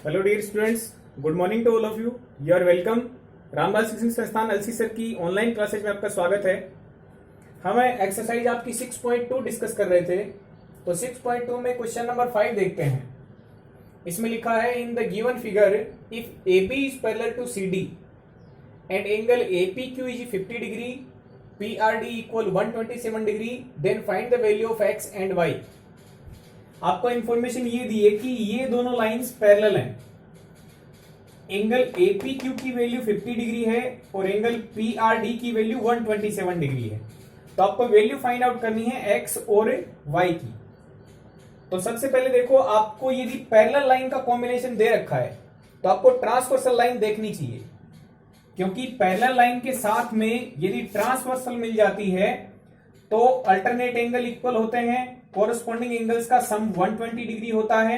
Hello dear students, good morning to all of you. You are welcome. Ramlal शिक्षण संस्थान अलसी sir की online classes में आपका स्वागत है। हम एक्सरसाइज आपकी 6.2 डिस्कस कर रहे थे। तो 6.2 में क्वेश्चन नंबर 5 देखते हैं। इसमें लिखा है, in the given figure if A B is parallel to C D and angle A P Q is 50 degree, P R D equal 127 degree, then find the value of x and y. आपको information ये दी है कि ये दोनों lines parallel हैं। Angle APQ की value 50 degree है और एंगल PRD की वैल्यू 127 डिग्री है। तो आपको वैल्यू फाइंड आउट करनी है x और y की। तो सबसे पहले देखो, आपको यदि पैरेलल लाइन का कॉम्बिनेशन दे रखा है तो आपको ट्रांसवर्सल लाइन देखनी चाहिए, क्योंकि पैरेलल लाइन के साथ में यदि ट्रांसवर्सल मिल जाती है तो अल्टरनेट एंगल इक्वल होते हैं, कोरस्पॉन्डिंग एंगल्स का सम 120 डिग्री होता है,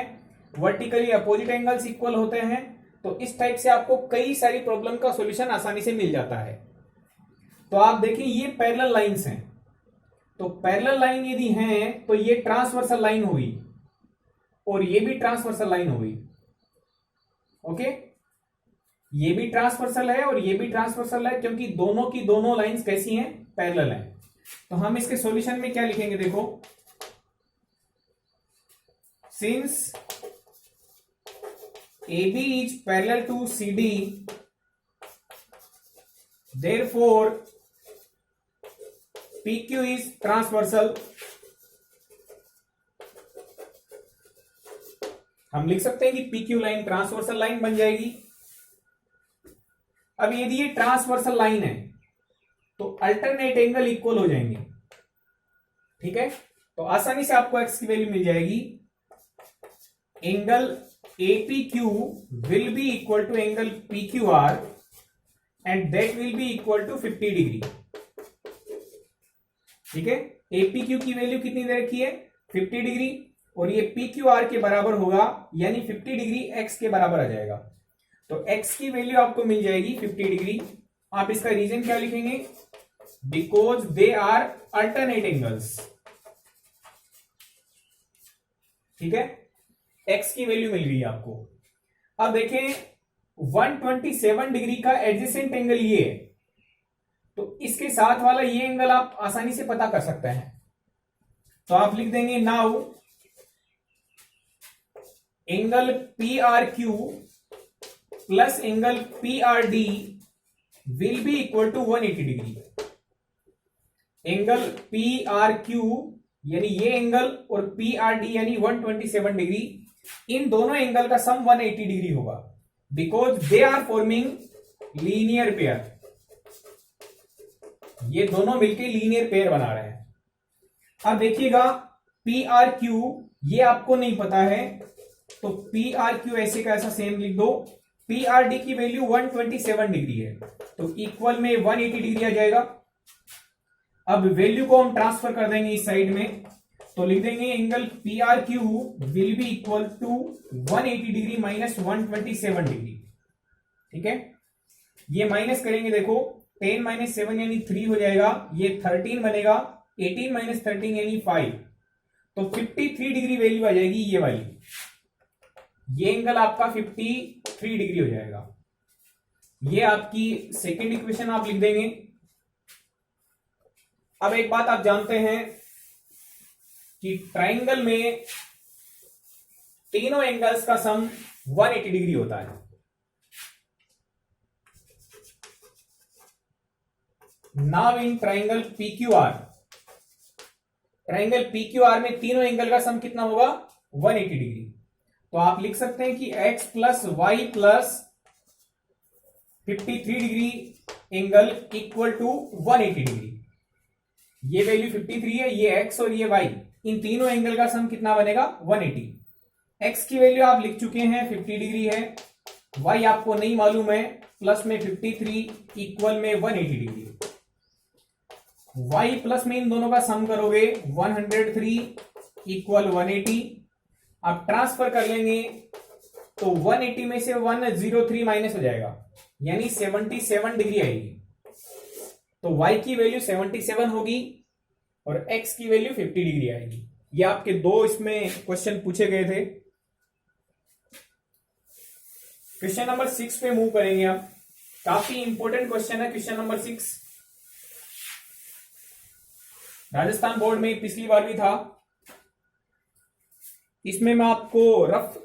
वर्टिकली अपोजिट एंगल्स इक्वल होते हैं। तो इस टाइप से आपको कई सारी प्रॉब्लम का सॉल्यूशन आसानी से मिल जाता है। तो आप देखिए, ये पैरेलल लाइंस हैं। तो पैरेलल लाइन यदि हैं तो ये ट्रांसवर्सल लाइन हुई और ये भी ट्रांसवर्सल लाइन हुई। ओके, ये भी ट्रांसवर्सल है और ये भी ट्रांसवर्सल है, क्योंकि दोनों की दोनों लाइंस कैसी हैं? पैरेलल हैं। तो हम इसके सॉल्यूशन में क्या लिखेंगे? देखो, since AB is parallel to CD, therefore PQ is transversal। हम लिख सकते हैं कि PQ लाइन ट्रांसवर्सल लाइन बन जाएगी। अब यदि ये ट्रांसवर्सल लाइन है तो अल्टरनेट एंगल इक्वल हो जाएंगे। ठीक है, तो आसानी से आपको x की वैल्यू मिल जाएगी। Angle APQ will be equal to angle PQR and that will be equal to 50 degree. ठीक है, APQ की वैल्यू कितनी दे रखी है? 50 डिग्री, और ये PQR के बराबर होगा, यानी 50 डिग्री x के बराबर आ जाएगा। तो x की वैल्यू आपको मिल जाएगी 50 डिग्री। आप इसका रीजन क्या लिखेंगे? Because they are alternate angles. ठीक है, x की वैल्यू मिल गई है आपको। अब देखें, 127 डिग्री का एडजेसेंट एंगल ये है, तो इसके साथ वाला ये एंगल आप आसानी से पता कर सकते हैं। तो आप लिख देंगे, now angle PRQ plus angle PRD will be equal to 180 degree. Angle PRQ यानी ये एंगल और PRD यानी 127 डिग्री, इन दोनों एंगल का सम 180 डिग्री होगा, because they are forming linear pair. ये दोनों मिलकर लीनियर पेयर बना रहे हैं। अब देखिएगा, PRQ ये आपको नहीं पता है, तो PRQ ऐसे का ऐसा सेम लिख दो। PRD की वैल्यू 127 डिग्री है, तो इक्वल में 180 डिग्री आ जाएगा। अब वैल्यू को हम ट्रांसफर कर देंगे इस साइड में, तो लिख देंगे angle PRQ will be equal to 180 degree minus 127 degree. ठीक है, ये माइनस करेंगे, देखो 10 माइनस 7 यानी 3 हो जाएगा, ये 13 बनेगा, 18 माइनस 13 यानी 5, तो 53 डिग्री वैल्यू आ जाएगी ये वाली। ये एंगल आपका 53 डिग्री हो जाएगा। ये आपकी सेकेंड इक्वेशन आप लिख देंगे। अब एक बात आप जानते हैं कि ट्राइंगल में तीनों एंगल्स का सम 180 डिग्री होता है। Now in triangle PQR, triangle PQR में तीनों एंगल का सम कितना होगा? 180 डिग्री। तो आप लिख सकते हैं कि x plus y plus 53 degree angle equal to 180 degree. ये वैल्यू 53 है, ये x और ये y, इन तीनों एंगल का सम कितना बनेगा? 180। x की वैल्यू आप लिख चुके हैं 50 डिग्री है, y आपको नहीं मालूम है, प्लस में 53 इक्वल में 180 डिग्री। y प्लस में इन दोनों का सम करोगे 103 इक्वल 180। आप ट्रांसफर कर लेंगे तो 180 में से 103 माइनस हो जाएगा, यानी 77 डिग्री आएगी। तो y की वैल्यू 77 होगी और x की वैल्यू 50 डिग्री आएगी। ये आपके दो इसमें क्वेश्चन पूछे गए थे। क्वेश्चन नंबर 6 पे मूव करेंगे अब। काफी इंपॉर्टेंट क्वेश्चन है क्वेश्चन नंबर 6। राजस्थान बोर्ड में पिछली बार भी था। इसमें मैं आपको रफ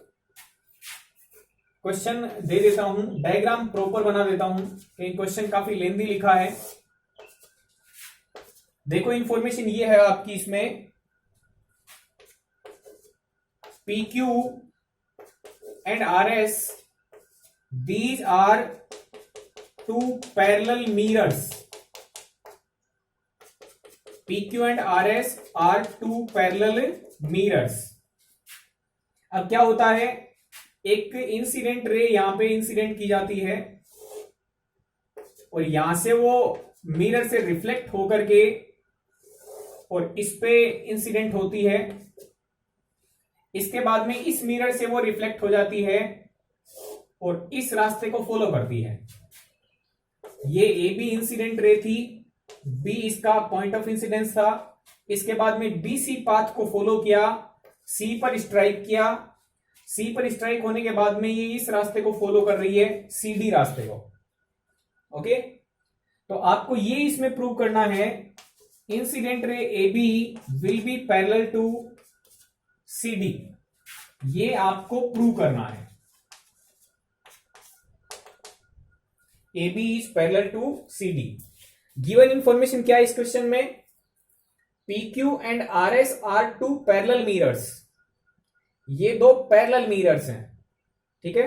क्वेश्चन दे देता हूं, डायग्राम प्रॉपर बना देता हूं, कि क्वेश्चन काफी लेंथी लिखा है। देखो इंफॉर्मेशन ये है आपकी इसमें, PQ and RS, these are two parallel mirrors. PQ and RS are two parallel mirrors. अब क्या होता है, एक इंसिडेंट रे यहां पे इंसिडेंट की जाती है और यहां से वो मिरर से रिफ्लेक्ट होकर के और इस पे इंसिडेंट होती है। इसके बाद में इस मिरर से वो रिफ्लेक्ट हो जाती है और इस रास्ते को फॉलो करती है। ये ए बी इंसिडेंट रे थी, बी इसका पॉइंट ऑफ इंसिडेंस था। इसके बाद में बी सी पाथ को फॉलो किया, सी पर स्ट्राइक किया, सी पर स्ट्राइक होने के बाद में ये इस रास्ते को फॉलो कर रही है, सी डी रास्ते को। ओके, तो आपको ये इसमें प्रूव करना है, incident ray A B will be parallel to C D. ये आपको प्रूव करना है, A B is parallel to C D. Given information क्या है इस क्वेश्चन में, PQ and RS are two parallel mirrors. ये दो पैरेलल मिरर्स हैं, ठीक है।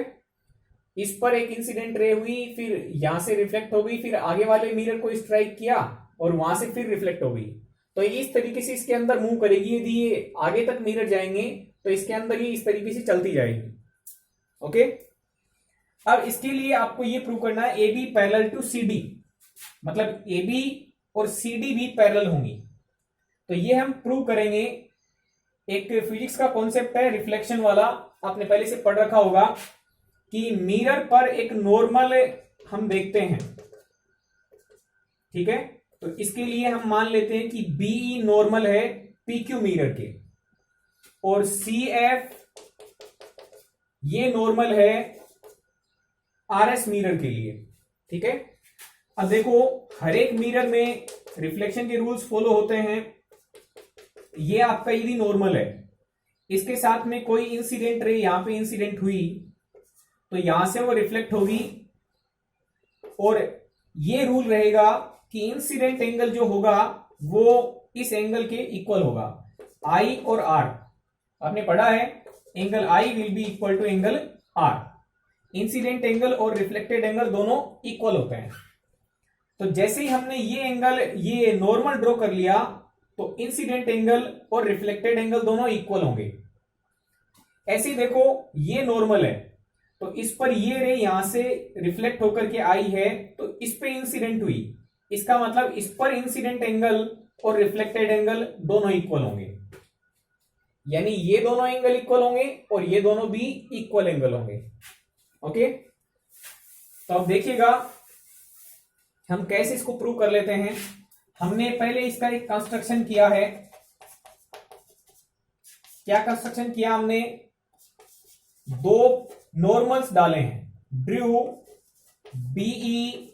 इस पर एक इंसिडेंट रे हुई, फिर यहां से रिफ्लेक्ट हो गई, फिर आगे वाले मिरर को स्ट्राइक किया और वहां से फिर रिफ्लेक्ट हो गई। तो इस तरीके से इसके अंदर मूव करेगी। यदि ये आगे तक मिरर जाएंगे तो इसके अंदर ये इस तरीके से चलती जाएगी। ओके, अब इसके लिए आपको ये प्रूव करना है A B parallel to C D, मतलब ए बी और सी डी भी पैरेलल होंगी। तो ये हम प्रूव करेंगे। एक फिजिक्स का कॉन्सेप्ट है रिफ्लेक्शन वाला, आपने पहले से पढ़ रखा होगा, कि मिरर पर एक नॉर्मल हम देखते हैं, ठीक है। तो इसके लिए हम मान लेते हैं कि बीई नॉर्मल है PQ मिरर के और CF ये नॉर्मल है RS मिरर के लिए, ठीक है। अब देखो हर एक मिरर में रिफ्लेक्शन के रूल्स फॉलो होते हैं। ये आपका यदि नॉर्मल है, इसके साथ में कोई इंसिडेंट रे यहां पे इंसिडेंट हुई तो यहां से वो रिफ्लेक्ट होगी और ये रूल रहेगा कि इंसिडेंट एंगल जो होगा वो इस एंगल के इक्वल होगा। I और R आपने पढ़ा है, angle I will be equal to angle R। Incident angle और रिफ्लेक्टेड एंगल दोनों इक्वल होते हैं। तो जैसे ही हमने ये एंगल ये नॉर्मल ड्रॉ कर लिया तो इंसिडेंट एंगल और रिफ्लेक्टेड एंगल दोनों इक्वल होंगे। ऐसे देखो ये नॉर्मल है तो इस पर ये रे यहां से रिफ्लेक्ट होकर के आई है तो इस पे इंसिडेंट हुई, इसका मतलब इस पर इंसिडेंट एंगल और रिफ्लेक्टेड एंगल दोनों इक्वल होंगे, यानी ये दोनों एंगल इक्वल होंगे और ये दोनों भी इक्वल एंगल होंगे। ओके, तो अब देखिएगा हम कैसे इसको प्रूव कर लेते हैं। हमने पहले इसका एक कंस्ट्रक्शन किया है। क्या कंस्ट्रक्शन किया हमने, दो नॉर्मल्स डाले हैं, drew B E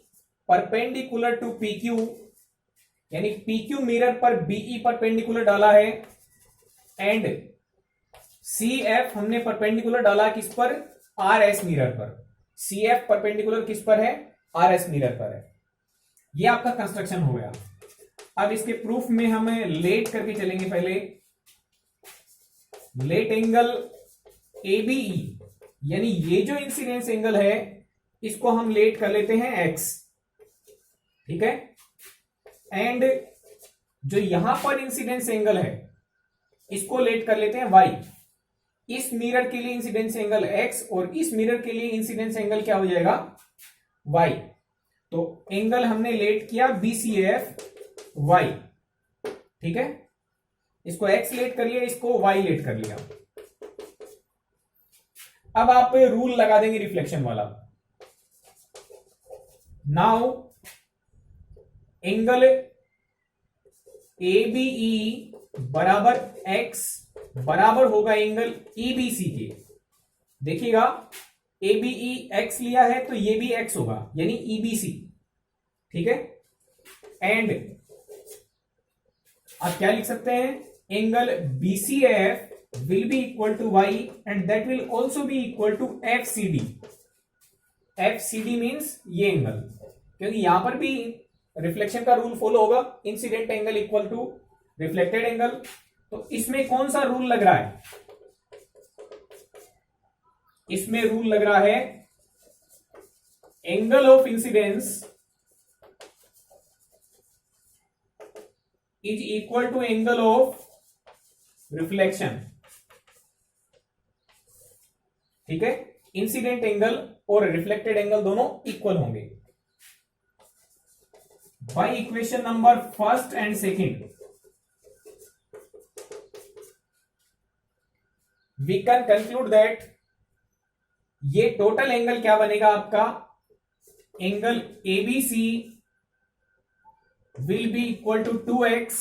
perpendicular to PQ, यानी PQ मिरर पर BE परपेंडिकुलर डाला है एंड CF हमने परपेंडिकुलर डाला किस पर, RS मिरर पर। CF परपेंडिकुलर किस पर है, RS मिरर पर है। ये आपका कंस्ट्रक्शन हो गया। अब इसके प्रूफ में हमें लेट करके चलेंगे। पहले लेट एंगल ABE, यानी ये जो इंसिडेंस एंगल है इसको हम लेट कर लेते हैं X, ठीक है। एंड जो यहां पर इंसिडेंस एंगल है इसको लेट कर लेते हैं Y। इस मिरर के लिए इंसिडेंस एंगल X और इस मिरर के लिए इंसिडेंस एंगल क्या हो जाएगा, Y। तो एंगल हमने लेट किया BCF Y, ठीक है। इसको X लेट कर लिया, इसको Y लेट कर लिया। अब आप रूल लगा देंगे रिफ्लेक्शन वाला। नाउ एंगल ABE बराबर X बराबर होगा एंगल EBC के। देखिएगा ABE x लिया है तो ये भी x होगा, यानी EBC, ठीक है। एंड आप क्या लिख सकते हैं, angle BCF will be equal to y and that will also be equal to FCD। FCD means ये एंगल, क्योंकि यहां पर भी रिफ्लेक्शन का रूल फॉलो होगा, incident angle equal to reflected angle. तो इसमें कौन सा रूल लग रहा है, इसमें रूल लग रहा है angle of incidence is equal to angle of reflection, ठीक है। इंसिडेंट एंगल और रिफ्लेक्टेड एंगल दोनों इक्वल होंगे। By equation number first and second we can conclude that ये टोटल एंगल क्या बनेगा आपका, angle ABC will be equal to 2x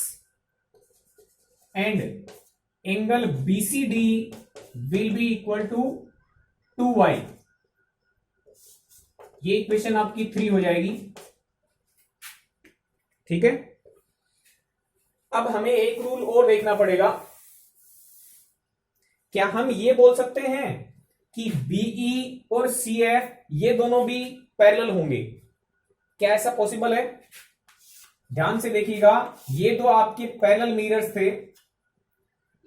and angle BCD will be equal to 2y। ये equation आपकी 3 हो जाएगी, ठीक है। अब हमें एक रूल और देखना पड़ेगा, क्या हम ये बोल सकते हैं कि BE और CF ये दोनों भी पैरेलल होंगे, क्या ऐसा पॉसिबल है? ध्यान से देखिएगा, ये दो आपके पैरेलल मिरर्स थे,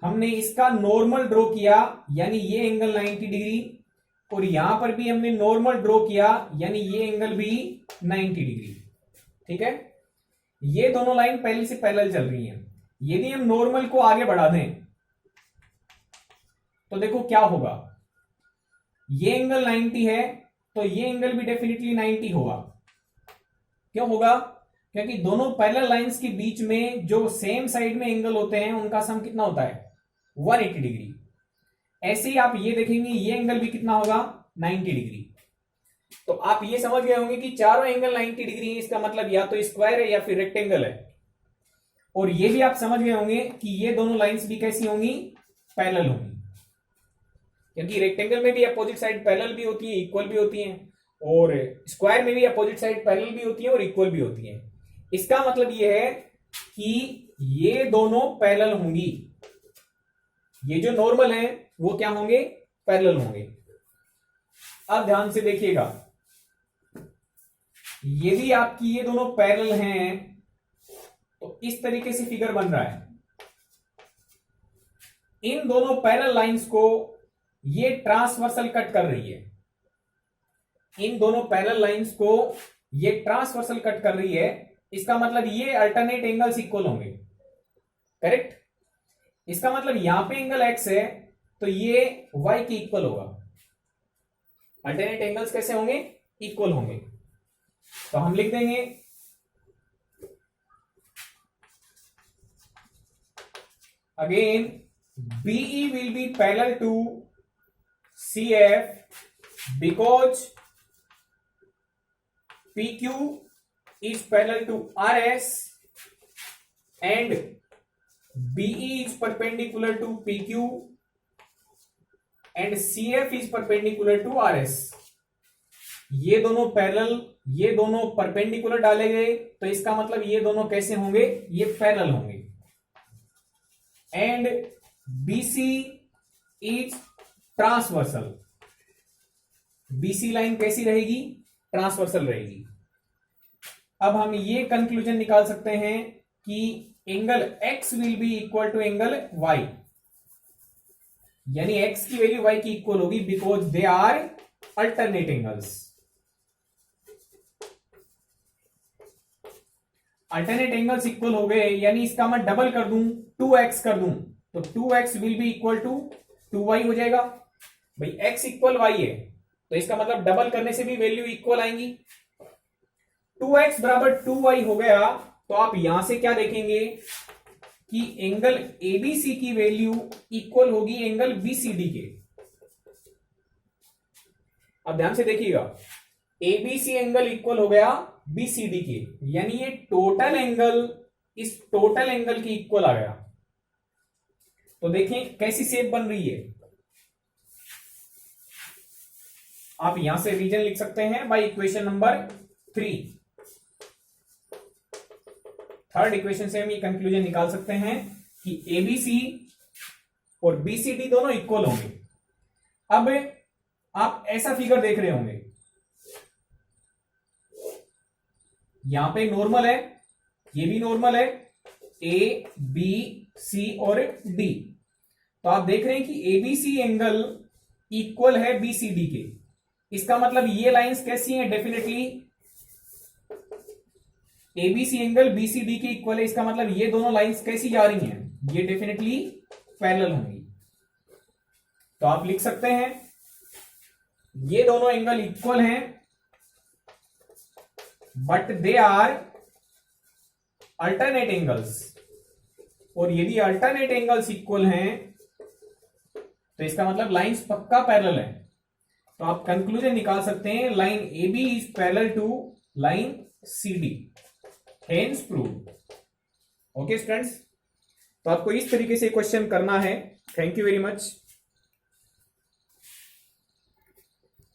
हमने इसका नॉर्मल ड्रॉ किया यानी ये एंगल 90 डिग्री, और यहां पर भी हमने नॉर्मल ड्रॉ किया यानी ये एंगल भी 90 डिग्री, ठीक है। ये दोनों लाइन पहले से पैरेलल चल रही हैं। यदि हम नॉर्मल को आगे बढ़ा दें तो देखो क्या होगा, ये एंगल 90 है तो ये एंगल भी डेफिनेटली 90 होगा। क्यों होगा? क्योंकि दोनों पैरेलल लाइंस के बीच में जो सेम साइड में एंगल होते हैं उनका सम कितना होता है, 180 डिग्री। ऐसे ही आप ये देखेंगे ये एंगल भी कितना होगा, 90 डिग्री। तो आप ये समझ गए होंगे कि चारों एंगल 90 डिग्री है, इसका मतलब या तो स्क्वायर है या फिर रेक्टेंगल है। और ये भी आप समझ गए होंगे कि ये दोनों लाइंस भी कैसी होंगी, पैरेलल होंगी, क्योंकि रेक्टेंगल में भी अपोजिट साइड पैरेलल भी होती है, इक्वल भी होती हैं, और स्क्वायर में भी अपोजिट साइड पैरेलल भी होती है और इक्वल भी होती है। इसका मतलब ये है कि ये दोनों पैरेलल होंगी, ये जो नॉर्मल है वो क्या होंगे, पैरेलल होंगे। अब ध्यान से देखिएगा, यदि आपकी ये दोनों पैरेलल हैं तो इस तरीके से फिगर बन रहा है। इन दोनों पैरेलल लाइंस को ये ट्रांसवर्सल कट कर रही है, इन दोनों पैरेलल लाइंस को ये ट्रांसवर्सल कट कर रही है। इसका मतलब ये अल्टरनेट एंगल्स इक्वल होंगे, करेक्ट। इसका मतलब यहां पे एंगल x है तो ये y के इक्वल होगा। अल्टरनेट एंगल्स कैसे होंगे, इक्वल होंगे। तो हम लिख देंगे again BE will be parallel to CF because PQ is parallel to RS and BE is perpendicular to PQ and CF is perpendicular to RS। ये दोनों पैरेलल, ये दोनों परपेंडिकुलर डाले गए तो इसका मतलब ये दोनों कैसे होंगे, ये पैरेलल होंगे। And BC is transversal, BC line कैसी रहेगी, ट्रांसवर्सल रहेगी। अब हम ये कंक्लूजन निकाल सकते हैं कि angle X will be equal to angle Y, यानी X की वैल्यू Y की इक्वल होगी because they are alternate angles. Alternate angles equal हो गए, यानी इसका मैं डबल कर दूं, 2x कर दूं तो 2x will be equal to 2y हो जाएगा। भाई x इक्वल y है तो इसका मतलब डबल करने से भी वैल्यू इक्वल आएंगी। 2x बराबर 2y हो गया तो आप यहां से क्या देखेंगे कि एंगल ABC की वैल्यू इक्वल होगी एंगल BCD के। अब ध्यान से देखिएगा, ABC एंगल इक्वल हो गया BCD के, यानी ये टोटल एंगल इस टोटल एंगल की इक्वल आ गया। तो देखें कैसी शेप बन रही है, आप यहां से रीजन लिख सकते हैं bye equation number 3। Third equation से हम ये कंक्लूजन निकाल सकते हैं कि एबीसी और बीसीडी दोनों इक्वल होंगे। अब आप ऐसा फिगर देख रहे होंगे, यहां पे नॉर्मल है, ये भी नॉर्मल है, ए बी सी और डी। तो आप देख रहे हैं कि एबीसी एंगल इक्वल है बीसीडी के। इसका मतलब ये लाइंस कैसी हैं? डेफिनेटली एबीसी एंगल बीसीडी के इक्वल है। इसका मतलब ये दोनों लाइंस कैसी जा रही हैं? ये डेफिनेटली पैरेलल होंगी। तो आप लिख सकते हैं ये दोनों एंगल इक्वल हैं, but they are alternate angles. और यदि अल्टरनेट एंगल्स इक्वल हैं तो इसका मतलब लाइंस पक्का पैरेलल है। तो आप कंक्लूजन निकाल सकते हैं line A B is parallel to line C D, hence proved. Okay students, तो आपको इस तरीके से क्वेश्चन करना है। Thank you very much.